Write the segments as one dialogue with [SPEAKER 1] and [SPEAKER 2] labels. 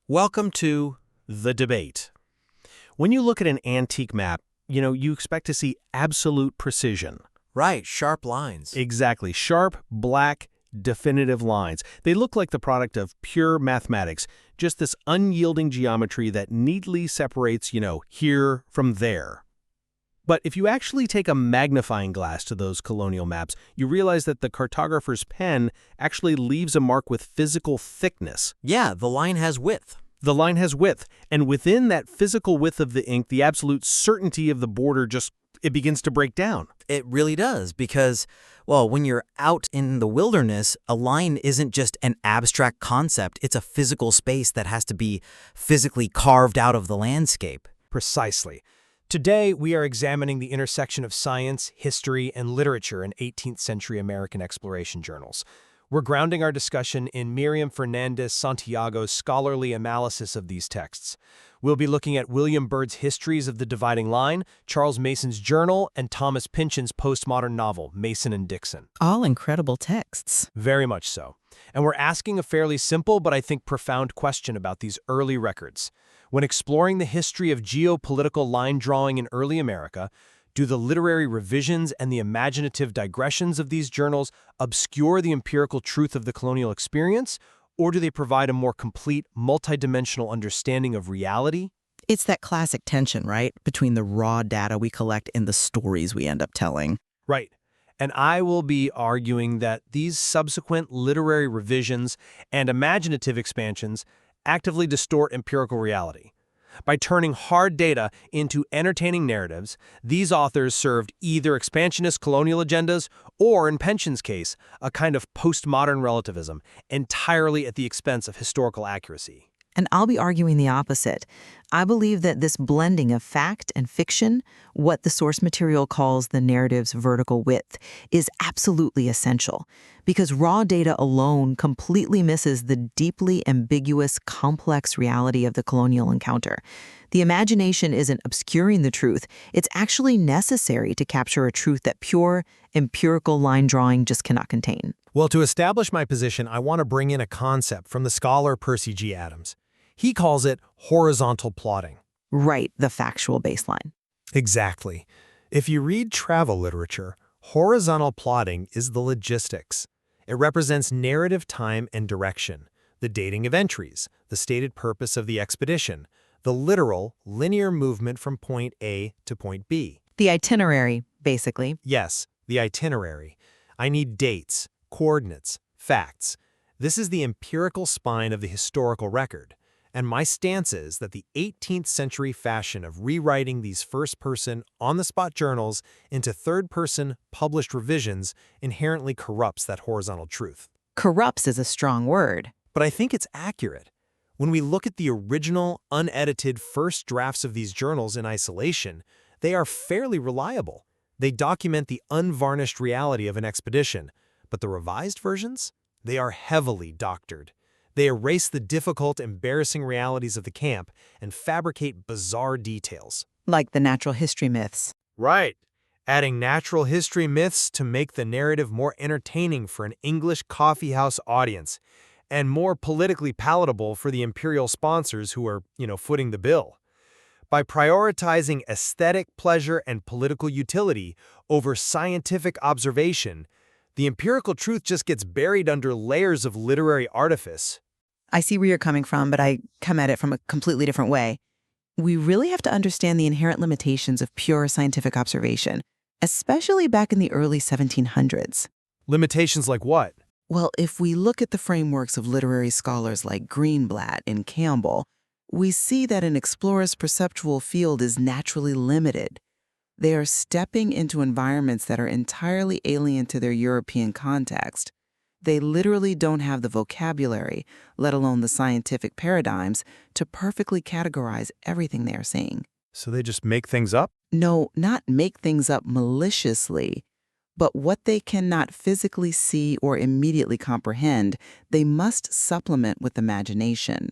[SPEAKER 1] Welcome to The Debate. When you look at an antique map, you expect to see absolute precision.
[SPEAKER 2] Right, sharp lines.
[SPEAKER 1] Exactly. Sharp, black, definitive lines. They look like the product of pure mathematics, just this unyielding geometry that neatly separates, here from there. But if you actually take a magnifying glass to those colonial maps, you realize that the cartographer's pen actually leaves a mark with physical thickness.
[SPEAKER 2] Yeah, the line has width.
[SPEAKER 1] The line has width, and within that physical width of the ink, the absolute certainty of the border it begins to break down.
[SPEAKER 2] It really does, because, when you're out in the wilderness, a line isn't just an abstract concept. It's a physical space that has to be physically carved out of the landscape.
[SPEAKER 3] Precisely. Today, we are examining the intersection of science, history, and literature in 18th-century American exploration journals. We're grounding our discussion in Miriam Fernandez Santiago's scholarly analysis of these texts. We'll be looking at William Byrd's Histories of the Dividing Line, Charles Mason's journal, and Thomas Pynchon's postmodern novel, Mason and Dixon.
[SPEAKER 4] All incredible texts.
[SPEAKER 3] Very much so. And we're asking a fairly simple but I think profound question about these early records. When exploring the history of geopolitical line drawing in early America, do the literary revisions and the imaginative digressions of these journals obscure the empirical truth of the colonial experience, or do they provide a more complete, multidimensional understanding of reality?
[SPEAKER 4] It's that classic tension, right, between the raw data we collect and the stories we end up telling.
[SPEAKER 3] Right. And I will be arguing that these subsequent literary revisions and imaginative expansions actively distort empirical reality. By turning hard data into entertaining narratives, these authors served either expansionist colonial agendas or, in Pynchon's case, a kind of postmodern relativism, entirely at the expense of historical accuracy.
[SPEAKER 4] And I'll be arguing the opposite. I believe that this blending of fact and fiction, what the source material calls the narrative's vertical width, is absolutely essential, because raw data alone completely misses the deeply ambiguous, complex reality of the colonial encounter. The imagination isn't obscuring the truth, it's actually necessary to capture a truth that pure, empirical line drawing just cannot contain.
[SPEAKER 5] Well, to establish my position, I want to bring in a concept from the scholar Percy G. Adams. He calls it horizontal plotting.
[SPEAKER 4] Right, the factual baseline.
[SPEAKER 5] Exactly. If you read travel literature, horizontal plotting is the logistics. It represents narrative time and direction, the dating of entries, the stated purpose of the expedition, the literal, linear movement from point A to point B.
[SPEAKER 4] The itinerary, basically.
[SPEAKER 5] Yes, the itinerary. I need dates, coordinates, facts. This is the empirical spine of the historical record. And my stance is that the 18th century fashion of rewriting these first-person, on-the-spot journals into third-person, published revisions inherently corrupts that horizontal truth.
[SPEAKER 4] Corrupts is a strong word.
[SPEAKER 5] But I think it's accurate. When we look at the original, unedited first drafts of these journals in isolation, they are fairly reliable. They document the unvarnished reality of an expedition. But the revised versions? They are heavily doctored. They erase the difficult, embarrassing realities of the camp and fabricate bizarre details.
[SPEAKER 4] Like the natural history myths.
[SPEAKER 5] Right. Adding natural history myths to make the narrative more entertaining for an English coffeehouse audience and more politically palatable for the imperial sponsors who are, footing the bill. By prioritizing aesthetic pleasure and political utility over scientific observation, the empirical truth just gets buried under layers of literary artifice.
[SPEAKER 4] I see where you're coming from, but I come at it from a completely different way. We really have to understand the inherent limitations of pure scientific observation, especially back in the early 1700s.
[SPEAKER 5] Limitations like what?
[SPEAKER 4] Well, if we look at the frameworks of literary scholars like Greenblatt and Campbell, we see that an explorer's perceptual field is naturally limited. They are stepping into environments that are entirely alien to their European context. They literally don't have the vocabulary, let alone the scientific paradigms, to perfectly categorize everything they are seeing.
[SPEAKER 5] So they just make things up?
[SPEAKER 4] No, not make things up maliciously, but what they cannot physically see or immediately comprehend, they must supplement with imagination.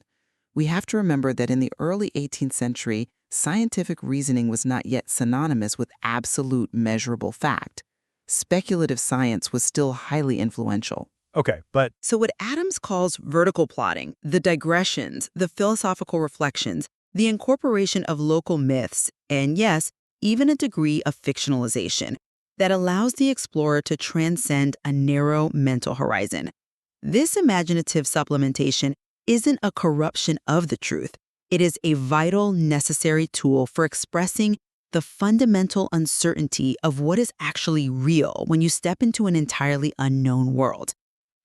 [SPEAKER 4] We have to remember that in the early 18th century, scientific reasoning was not yet synonymous with absolute measurable fact. Speculative science was still highly influential.
[SPEAKER 5] Okay, but
[SPEAKER 6] So what Adams calls vertical plotting, the digressions, the philosophical reflections, the incorporation of local myths, and yes, even a degree of fictionalization that allows the explorer to transcend a narrow mental horizon. This imaginative supplementation isn't a corruption of the truth. It is a vital, necessary tool for expressing the fundamental uncertainty of what is actually real when you step into an entirely unknown world.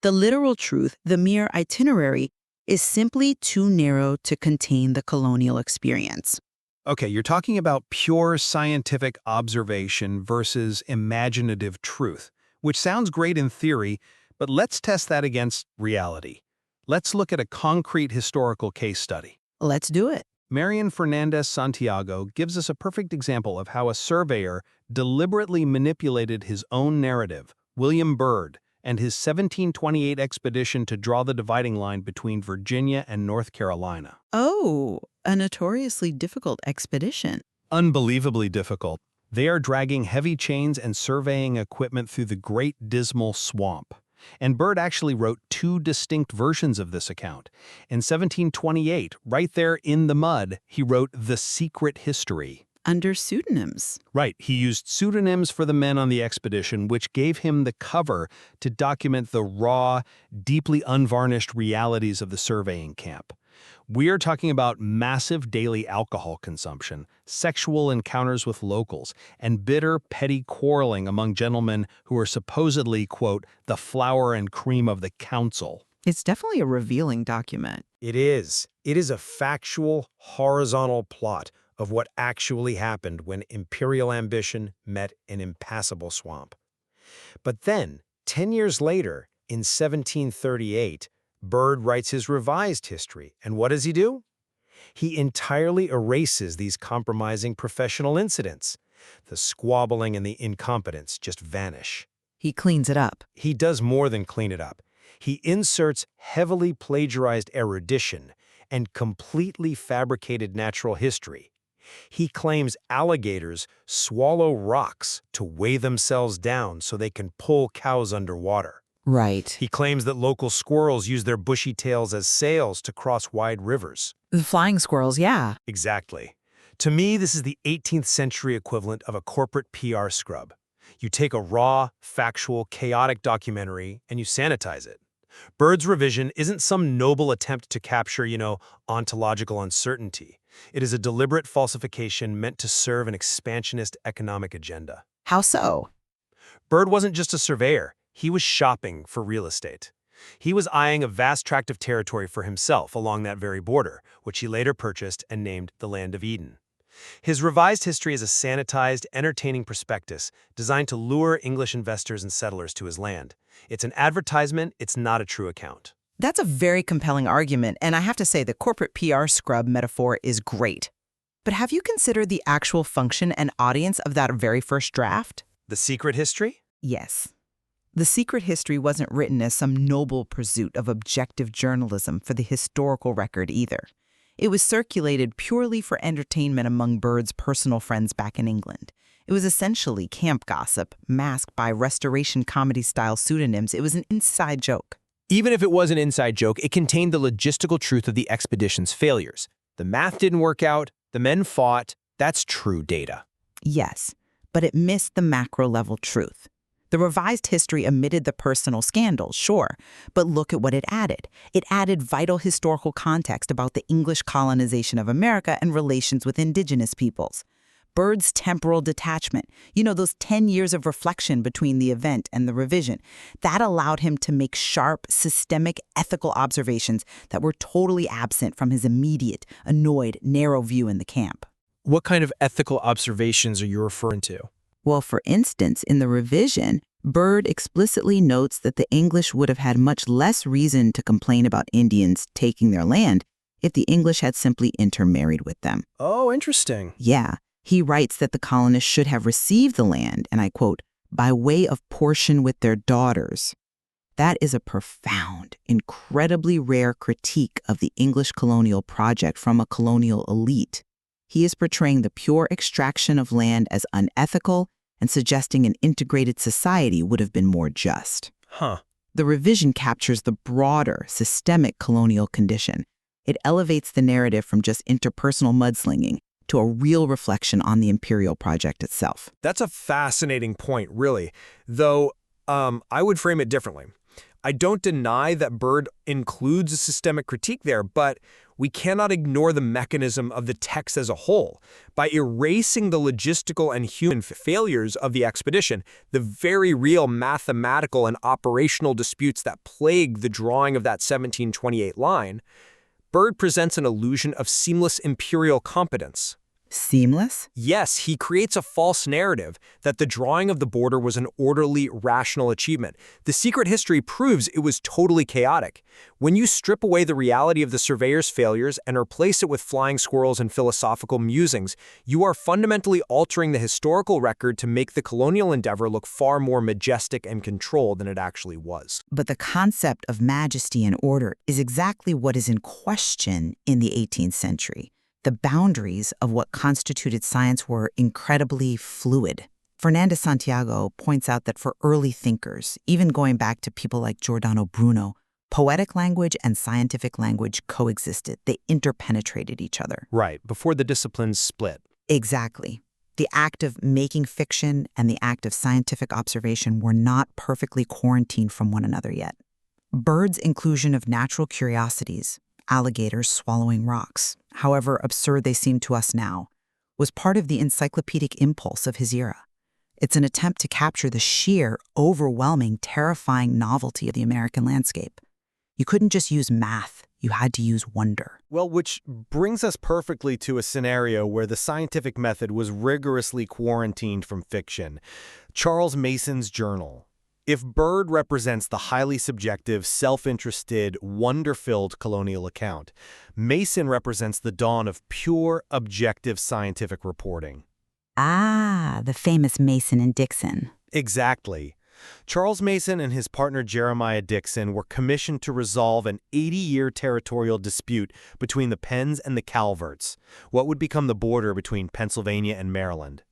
[SPEAKER 6] The literal truth, the mere itinerary, is simply too narrow to contain the colonial experience.
[SPEAKER 1] Okay, you're talking about pure scientific observation versus imaginative truth, which sounds great in theory, but let's test that against reality. Let's look at a concrete historical case study.
[SPEAKER 6] Let's do it.
[SPEAKER 1] Marian Fernandez Santiago gives us a perfect example of how a surveyor deliberately manipulated his own narrative, William Byrd, and his 1728 expedition to draw the dividing line between Virginia and North Carolina.
[SPEAKER 6] Oh, a notoriously difficult expedition.
[SPEAKER 1] Unbelievably difficult. They are dragging heavy chains and surveying equipment through the Great Dismal Swamp. And Byrd actually wrote two distinct versions of this account. In 1728, right there in the mud, he wrote The Secret History.
[SPEAKER 6] Under pseudonyms.
[SPEAKER 1] Right, he used pseudonyms for the men on the expedition, which gave him the cover to document the raw, deeply unvarnished realities of the surveying camp. We are talking about massive daily alcohol consumption, sexual encounters with locals, and bitter, petty quarreling among gentlemen who are supposedly, quote, the flower and cream of the council.
[SPEAKER 6] It's definitely a revealing document.
[SPEAKER 5] it is. It is a factual, horizontal plot of what actually happened when imperial ambition met an impassable swamp. But then, 10 years later, in 1738, Byrd writes his revised history, and what does he do? He entirely erases these compromising professional incidents. The squabbling and the incompetence just vanish.
[SPEAKER 6] He cleans it up.
[SPEAKER 5] He does more than clean it up. He inserts heavily plagiarized erudition and completely fabricated natural history. He claims alligators swallow rocks to weigh themselves down so they can pull cows underwater.
[SPEAKER 6] Right.
[SPEAKER 5] He claims that local squirrels use their bushy tails as sails to cross wide rivers.
[SPEAKER 6] The flying squirrels, yeah.
[SPEAKER 5] Exactly. To me, this is the 18th century equivalent of a corporate PR scrub. You take a raw, factual, chaotic documentary and you sanitize it. Byrd's revision isn't some noble attempt to capture, ontological uncertainty. It is a deliberate falsification meant to serve an expansionist economic agenda.
[SPEAKER 6] How so?
[SPEAKER 5] Byrd wasn't just a surveyor. He was shopping for real estate. He was eyeing a vast tract of territory for himself along that very border, which he later purchased and named the Land of Eden. His revised history is a sanitized, entertaining prospectus designed to lure English investors and settlers to his land. It's an advertisement, it's not a true account.
[SPEAKER 6] That's a very compelling argument, and I have to say the corporate PR scrub metaphor is great. But have you considered the actual function and audience of that very first draft?
[SPEAKER 5] The secret history?
[SPEAKER 6] Yes. The Secret History wasn't written as some noble pursuit of objective journalism for the historical record either. It was circulated purely for entertainment among Byrd's personal friends back in England. It was essentially camp gossip, masked by Restoration comedy-style pseudonyms. It was an inside joke.
[SPEAKER 3] Even if it was an inside joke, it contained the logistical truth of the expedition's failures. The math didn't work out, the men fought. That's true data.
[SPEAKER 6] Yes, but it missed the macro-level truth. The revised history omitted the personal scandals, sure, but look at what it added. It added vital historical context about the English colonization of America and relations with indigenous peoples. Byrd's temporal detachment, those 10 years of reflection between the event and the revision, that allowed him to make sharp, systemic, ethical observations that were totally absent from his immediate, annoyed, narrow view in the camp.
[SPEAKER 3] What kind of ethical observations are you referring to?
[SPEAKER 6] Well, for instance, in the revision, Byrd explicitly notes that the English would have had much less reason to complain about Indians taking their land if the English had simply intermarried with them.
[SPEAKER 3] Oh, interesting.
[SPEAKER 6] Yeah, he writes that the colonists should have received the land, and I quote, by way of portion with their daughters. That is a profound, incredibly rare critique of the English colonial project from a colonial elite. He is portraying the pure extraction of land as unethical and suggesting an integrated society would have been more just.
[SPEAKER 3] Huh.
[SPEAKER 6] The revision captures the broader, systemic colonial condition. It elevates the narrative from just interpersonal mudslinging to a real reflection on the imperial project itself.
[SPEAKER 5] That's a fascinating point, really. Though, I would frame it differently. I don't deny that Byrd includes a systemic critique there, but we cannot ignore the mechanism of the text as a whole. By erasing the logistical and human failures of the expedition, the very real mathematical and operational disputes that plague the drawing of that 1728 line, Byrd presents an illusion of seamless imperial competence.
[SPEAKER 6] Seamless?
[SPEAKER 5] Yes, he creates a false narrative that the drawing of the border was an orderly, rational achievement. The secret history proves it was totally chaotic. When you strip away the reality of the surveyor's failures and replace it with flying squirrels and philosophical musings, you are fundamentally altering the historical record to make the colonial endeavor look far more majestic and controlled than it actually was.
[SPEAKER 6] But the concept of majesty and order is exactly what is in question in the 18th century. The boundaries of what constituted science were incredibly fluid. Fernanda Santiago points out that for early thinkers, even going back to people like Giordano Bruno, poetic language and scientific language coexisted. They interpenetrated each other.
[SPEAKER 3] Right, before the disciplines split.
[SPEAKER 6] Exactly. The act of making fiction and the act of scientific observation were not perfectly quarantined from one another yet. Byrd's inclusion of natural curiosities, alligators swallowing rocks, however absurd they seem to us now, was part of the encyclopedic impulse of his era. It's an attempt to capture the sheer, overwhelming, terrifying novelty of the American landscape. You couldn't just use math, you had to use wonder.
[SPEAKER 1] Well, which brings us perfectly to a scenario where the scientific method was rigorously quarantined from fiction. Charles Mason's journal. If Byrd represents the highly subjective, self-interested, wonder-filled colonial account, Mason represents the dawn of pure, objective scientific reporting.
[SPEAKER 7] Ah, the famous Mason and Dixon.
[SPEAKER 1] Exactly. Charles Mason and his partner Jeremiah Dixon were commissioned to resolve an 80-year territorial dispute between the Penns and the Calverts, what would become the border between Pennsylvania and Maryland.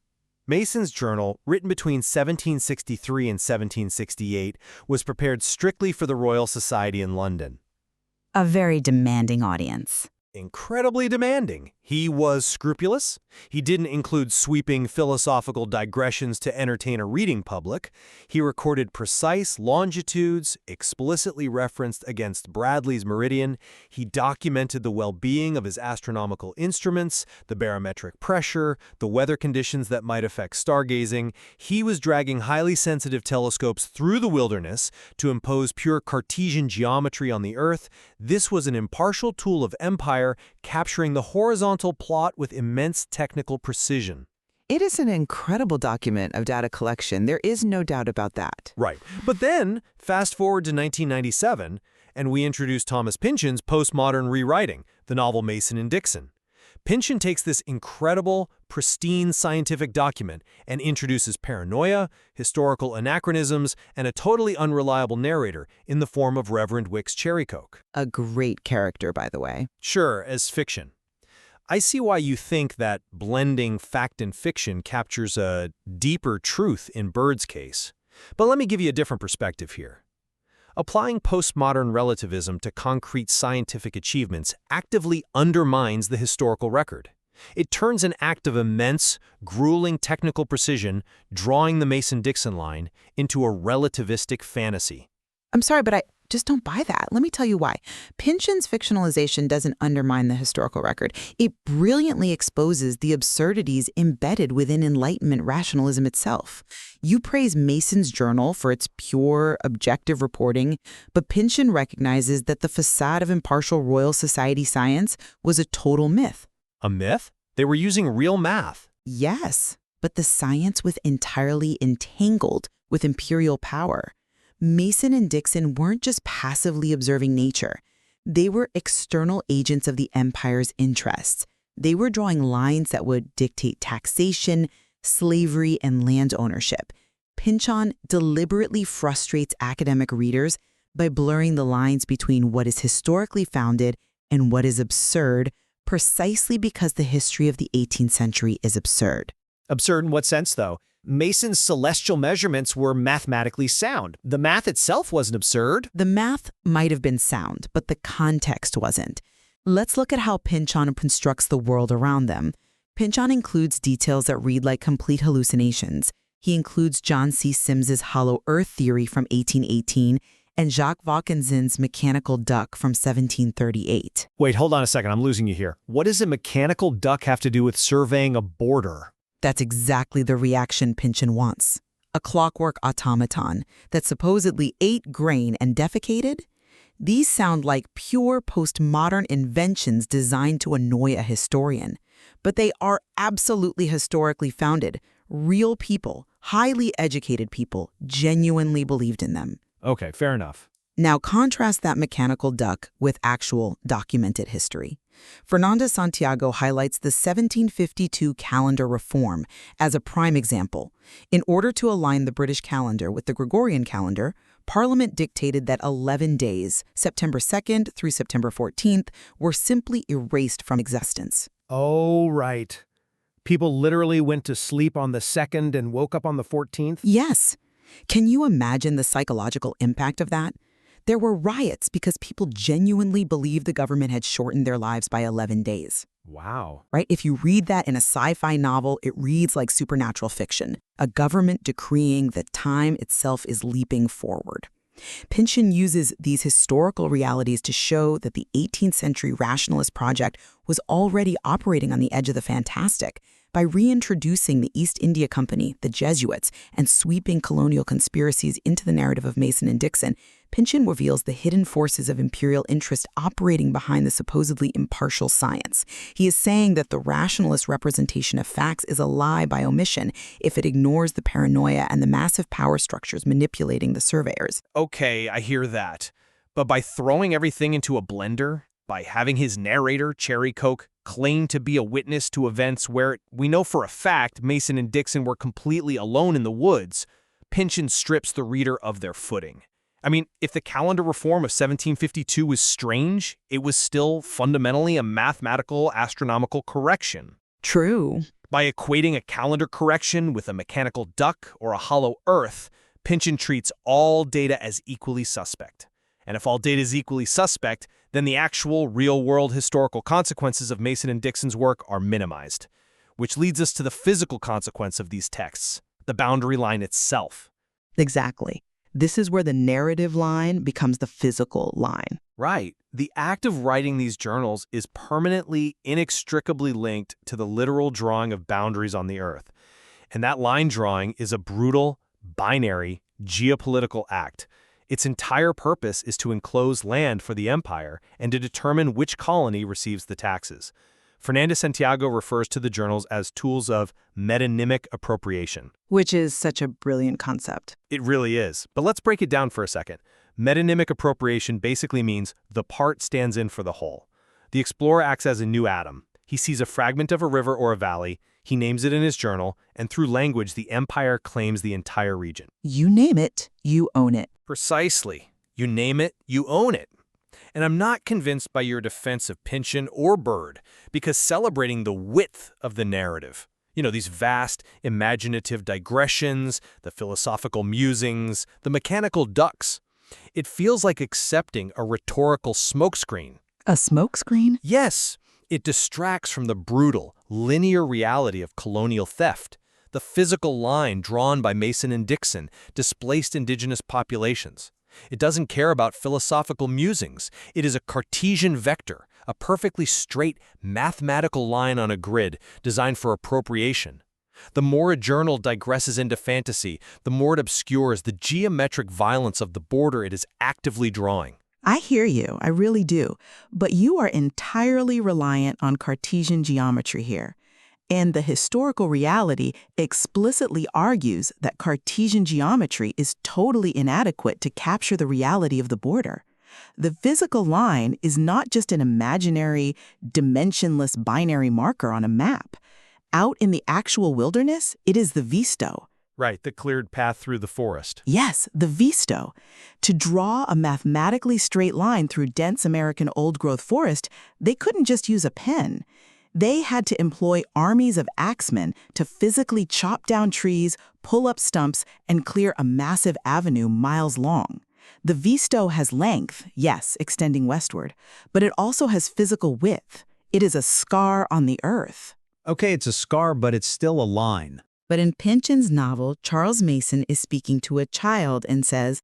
[SPEAKER 1] Mason's journal, written between 1763 and 1768, was prepared strictly for the Royal Society in London.
[SPEAKER 7] A very demanding audience.
[SPEAKER 1] Incredibly demanding. He was scrupulous. He didn't include sweeping philosophical digressions to entertain a reading public. He recorded precise longitudes, explicitly referenced against Bradley's meridian. He documented the well-being of his astronomical instruments, the barometric pressure, the weather conditions that might affect stargazing. He was dragging highly sensitive telescopes through the wilderness to impose pure Cartesian geometry on the Earth. This was an impartial tool of empire, capturing the horizontal plot with immense technical precision.
[SPEAKER 8] It is an incredible document of data collection. There is no doubt about that.
[SPEAKER 1] Right. But then, fast forward to 1997, and we introduce Thomas Pynchon's postmodern rewriting, the novel Mason and Dixon. Pynchon takes this incredible, pristine scientific document and introduces paranoia, historical anachronisms, and a totally unreliable narrator in the form of Reverend Wickes Cherrycoke.
[SPEAKER 8] A great character, by the way.
[SPEAKER 1] Sure, as fiction. I see why you think that blending fact and fiction captures a deeper truth in Byrd's case. But let me give you a different perspective here. Applying postmodern relativism to concrete scientific achievements actively undermines the historical record. It turns an act of immense, grueling technical precision, drawing the Mason-Dixon line, into a relativistic fantasy.
[SPEAKER 6] I'm sorry, but I just don't buy that. Let me tell you why. Pynchon's fictionalization doesn't undermine the historical record. It brilliantly exposes the absurdities embedded within Enlightenment rationalism itself. You praise Mason's journal for its pure, objective reporting, but Pynchon recognizes that the facade of impartial Royal Society science was a total myth.
[SPEAKER 1] A myth? They were using real math.
[SPEAKER 6] Yes, but the science was entirely entangled with imperial power. Mason and Dixon weren't just passively observing nature. They were external agents of the empire's interests. They were drawing lines that would dictate taxation, slavery, and land ownership. Pynchon deliberately frustrates academic readers by blurring the lines between what is historically founded and what is absurd, precisely because the history of the 18th century is absurd.
[SPEAKER 3] Absurd in what sense, though?
[SPEAKER 9] Mason's celestial measurements were mathematically sound. The math itself wasn't absurd.
[SPEAKER 6] The math might have been sound, but the context wasn't. Let's look at how Pynchon constructs the world around them. Pynchon includes details that read like complete hallucinations. He includes John C. Sims's hollow earth theory from 1818 and Jacques Vauquelin's mechanical duck from 1738.
[SPEAKER 9] Wait, hold on a second. I'm losing you here. What does a mechanical duck have to do with surveying a border?
[SPEAKER 6] That's exactly the reaction Pynchon wants. A clockwork automaton that supposedly ate grain and defecated? These sound like pure postmodern inventions designed to annoy a historian. But they are absolutely historically founded. Real people, highly educated people, genuinely believed in them.
[SPEAKER 9] Okay, fair enough.
[SPEAKER 6] Now contrast that mechanical duck with actual documented history. Fernando Santiago highlights the 1752 calendar reform as a prime example. In order to align the British calendar with the Gregorian calendar, Parliament dictated that 11 days, September 2nd through September 14th, were simply erased from existence.
[SPEAKER 3] Oh, right. People literally went to sleep on the 2nd and woke up on the 14th?
[SPEAKER 6] Yes. Can you imagine the psychological impact of that? There were riots because people genuinely believed the government had shortened their lives by 11 days.
[SPEAKER 3] Wow.
[SPEAKER 6] Right? If you read that in a sci-fi novel, it reads like supernatural fiction, a government decreeing that time itself is leaping forward. Pynchon uses these historical realities to show that the 18th century rationalist project was already operating on the edge of the fantastic by reintroducing the East India Company, the Jesuits, and sweeping colonial conspiracies into the narrative of Mason and Dixon. Pynchon reveals the hidden forces of imperial interest operating behind the supposedly impartial science. He is saying that the rationalist representation of facts is a lie by omission if it ignores the paranoia and the massive power structures manipulating the surveyors.
[SPEAKER 1] Okay, I hear that. But by throwing everything into a blender, by having his narrator, Cherry Coke, claim to be a witness to events where we know for a fact Mason and Dixon were completely alone in the woods, Pynchon strips the reader of their footing. I mean, if the calendar reform of 1752 was strange, it was still fundamentally a mathematical astronomical correction.
[SPEAKER 6] True.
[SPEAKER 1] By equating a calendar correction with a mechanical duck or a hollow earth, Pynchon treats all data as equally suspect. And if all data is equally suspect, then the actual real-world historical consequences of Mason and Dixon's work are minimized. Which leads us to the physical consequence of these texts, the boundary line itself.
[SPEAKER 6] Exactly. This is where the narrative line becomes the physical line.
[SPEAKER 1] Right. The act of writing these journals is permanently, inextricably linked to the literal drawing of boundaries on the earth. And that line drawing is a brutal, binary, geopolitical act. Its entire purpose is to enclose land for the empire and to determine which colony receives the taxes. Fernando Santiago refers to the journals as tools of metonymic appropriation.
[SPEAKER 6] Which is such a brilliant concept.
[SPEAKER 1] It really is. But let's break it down for a second. Metonymic appropriation basically means the part stands in for the whole. The explorer acts as a new atom. He sees a fragment of a river or a valley, he names it in his journal, and through language, the empire claims the entire region.
[SPEAKER 6] You name it, you own it.
[SPEAKER 1] Precisely. You name it, you own it. And I'm not convinced by your defense of Pynchon or Byrd, because celebrating the width of the narrative, these vast, imaginative digressions, the philosophical musings, the mechanical ducks, it feels like accepting a rhetorical smokescreen.
[SPEAKER 6] A smokescreen?
[SPEAKER 1] Yes, it distracts from the brutal, linear reality of colonial theft, the physical line drawn by Mason and Dixon, displaced indigenous populations. It doesn't care about philosophical musings. It is a Cartesian vector, a perfectly straight mathematical line on a grid designed for appropriation. The more a journal digresses into fantasy, the more it obscures the geometric violence of the border it is actively drawing.
[SPEAKER 10] I hear you, I really do. But you are entirely reliant on Cartesian geometry here. And the historical reality explicitly argues that Cartesian geometry is totally inadequate to capture the reality of the border. The physical line is not just an imaginary, dimensionless binary marker on a map. Out in the actual wilderness, it is the visto.
[SPEAKER 1] Right, the cleared path through the forest.
[SPEAKER 10] Yes, the visto. To draw a mathematically straight line through dense American old-growth forest, they couldn't just use a pen. They had to employ armies of axemen to physically chop down trees, pull up stumps, and clear a massive avenue miles long. The visto has length, yes, extending westward, but it also has physical width. It is a scar on the earth.
[SPEAKER 3] Okay, it's a scar, but it's still a line.
[SPEAKER 6] But in Pynchon's novel, Charles Mason is speaking to a child and says,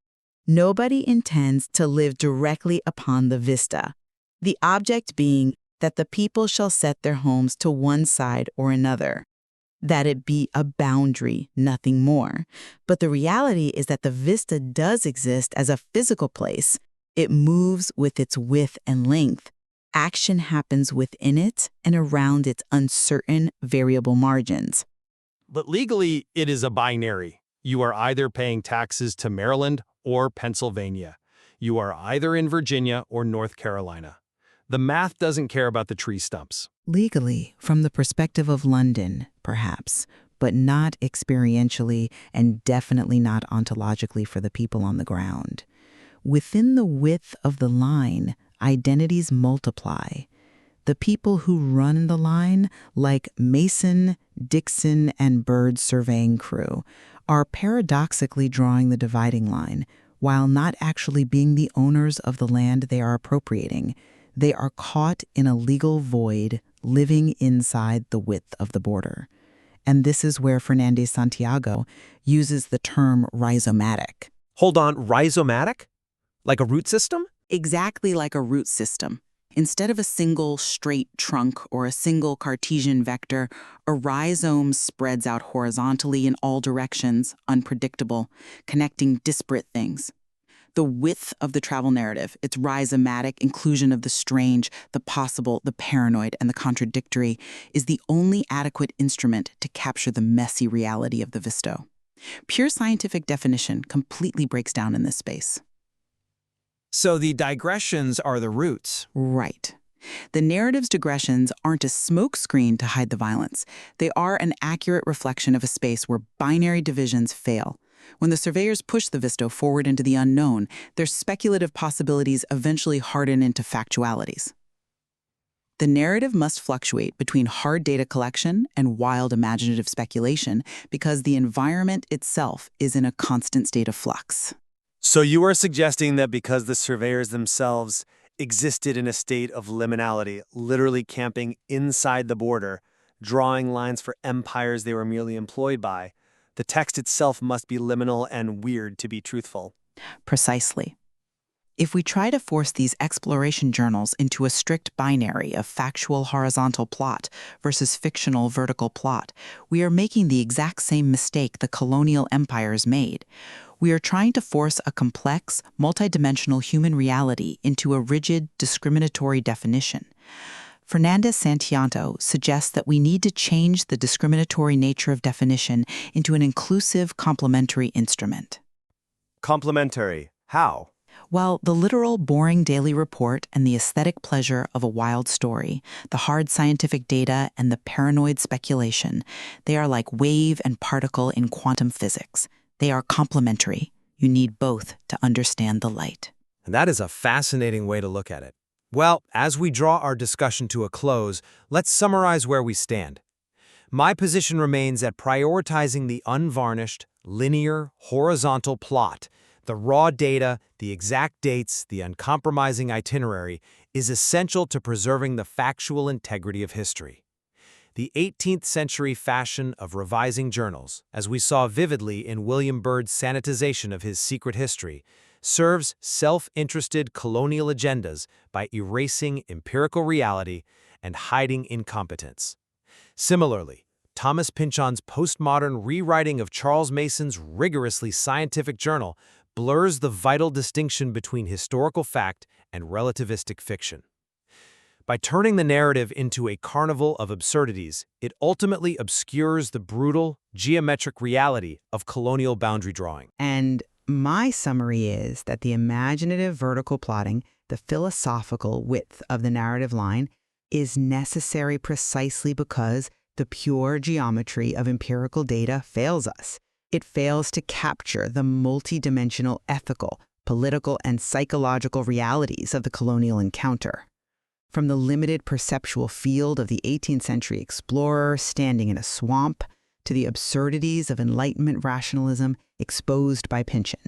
[SPEAKER 6] nobody intends to live directly upon the vista, the object being that the people shall set their homes to one side or another, that it be a boundary, nothing more. But the reality is that the vista does exist as a physical place. It moves with its width and length. Action happens within it and around its uncertain, variable margins.
[SPEAKER 5] But legally, it is a binary. You are either paying taxes to Maryland or Pennsylvania. You are either in Virginia or North Carolina. The math doesn't care about the tree stumps.
[SPEAKER 4] Legally, from the perspective of London, perhaps, but not experientially and definitely not ontologically for the people on the ground. Within the width of the line, identities multiply. The people who run the line, like Mason, Dixon, and Byrd's surveying crew, are paradoxically drawing the dividing line, while not actually being the owners of the land they are appropriating. They are caught in a legal void, living inside the width of the border. And this is where Fernández Santiago uses the term rhizomatic.
[SPEAKER 9] Hold on, rhizomatic? Like a root system?
[SPEAKER 6] Exactly like a root system. Instead of a single straight trunk or a single Cartesian vector, a rhizome spreads out horizontally in all directions, unpredictable, connecting disparate things. The width of the travel narrative, its rhizomatic inclusion of the strange, the possible, the paranoid, and the contradictory, is the only adequate instrument to capture the messy reality of the visto. Pure scientific definition completely breaks down in this space.
[SPEAKER 9] So the digressions are the roots.
[SPEAKER 6] Right. The narrative's digressions aren't a smokescreen to hide the violence. They are an accurate reflection of a space where binary divisions fail. When the surveyors push the visto forward into the unknown, their speculative possibilities eventually harden into factualities. The narrative must fluctuate between hard data collection and wild imaginative speculation because the environment itself is in a constant state of flux.
[SPEAKER 5] So you are suggesting that because the surveyors themselves existed in a state of liminality, literally camping inside the border, drawing lines for empires they were merely employed by, the text itself must be liminal and weird to be truthful.
[SPEAKER 6] Precisely. If we try to force these exploration journals into a strict binary of factual horizontal plot versus fictional vertical plot, we are making the exact same mistake the colonial empires made. We are trying to force a complex, multidimensional human reality into a rigid, discriminatory definition. Fernández Santiago suggests that we need to change the discriminatory nature of definition into an inclusive, complementary instrument.
[SPEAKER 5] Complementary. How?
[SPEAKER 6] Well, the literal, boring daily report and the aesthetic pleasure of a wild story, the hard scientific data and the paranoid speculation, they are like wave and particle in quantum physics. They are complementary. You need both to understand the light.
[SPEAKER 9] And that is a fascinating way to look at it. Well, as we draw our discussion to a close, let's summarize where we stand. My position remains that prioritizing the unvarnished, linear, horizontal plot, the raw data, the exact dates, the uncompromising itinerary, is essential to preserving the factual integrity of history. The 18th-century fashion of revising journals, as we saw vividly in William Byrd's sanitization of his secret history, serves self-interested colonial agendas by erasing empirical reality and hiding incompetence. Similarly, Thomas Pynchon's postmodern rewriting of Charles Mason's rigorously scientific journal blurs the vital distinction between historical fact and relativistic fiction. By turning the narrative into a carnival of absurdities, it ultimately obscures the brutal, geometric reality of colonial boundary drawing.
[SPEAKER 8] And my summary is that the imaginative vertical plotting, the philosophical width of the narrative line, is necessary precisely because the pure geometry of empirical data fails us. It fails to capture the multidimensional ethical, political, and psychological realities of the colonial encounter. from the limited perceptual field of the 18th-century explorer standing in a swamp to the absurdities of Enlightenment rationalism exposed by Pynchon.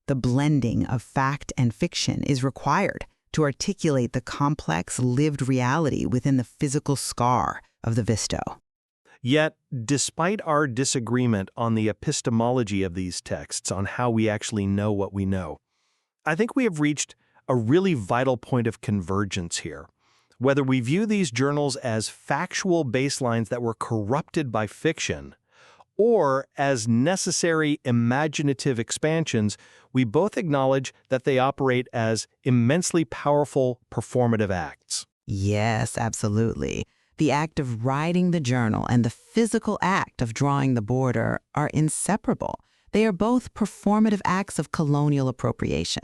[SPEAKER 8] The blending of fact and fiction is required to articulate the complex lived reality within the physical scar of the visto.
[SPEAKER 1] Yet, despite our disagreement on the epistemology of these texts, on how we actually know what we know, I think we have reached a really vital point of convergence here. Whether we view these journals as factual baselines that were corrupted by fiction, or as necessary imaginative expansions, we both acknowledge that they operate as immensely powerful performative acts.
[SPEAKER 8] Yes, absolutely. The act of writing the journal and the physical act of drawing the border are inseparable. They are both performative acts of colonial appropriation.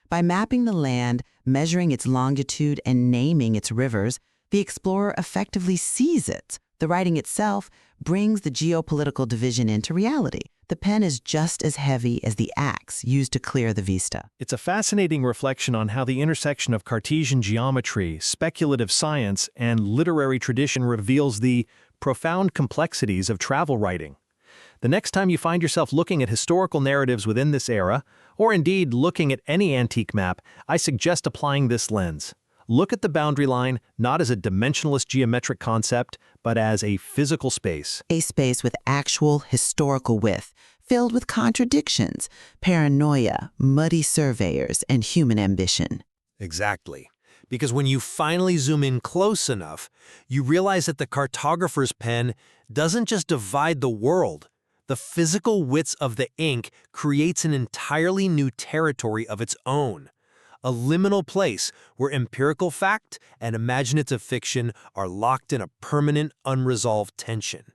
[SPEAKER 8] By mapping the land, measuring its longitude, and naming its rivers, the explorer effectively sees it. The writing itself brings the geopolitical division into reality. The pen is just as heavy as the axe used to clear the vista.
[SPEAKER 1] It's a fascinating reflection on how the intersection of Cartesian geometry, speculative science, and literary tradition reveals the profound complexities of travel writing. The next time you find yourself looking at historical narratives within this era, or indeed looking at any antique map, I suggest applying this lens. Look at the boundary line not as a dimensionless geometric concept, but as a physical space.
[SPEAKER 6] A space with actual historical width, filled with contradictions, paranoia, muddy surveyors, and human ambition.
[SPEAKER 5] Exactly. Because when you finally zoom in close enough, you realize that the cartographer's pen doesn't just divide the world. The physical widths of the ink creates an entirely new territory of its own. A liminal place where empirical fact and imaginative fiction are locked in a permanent, unresolved tension.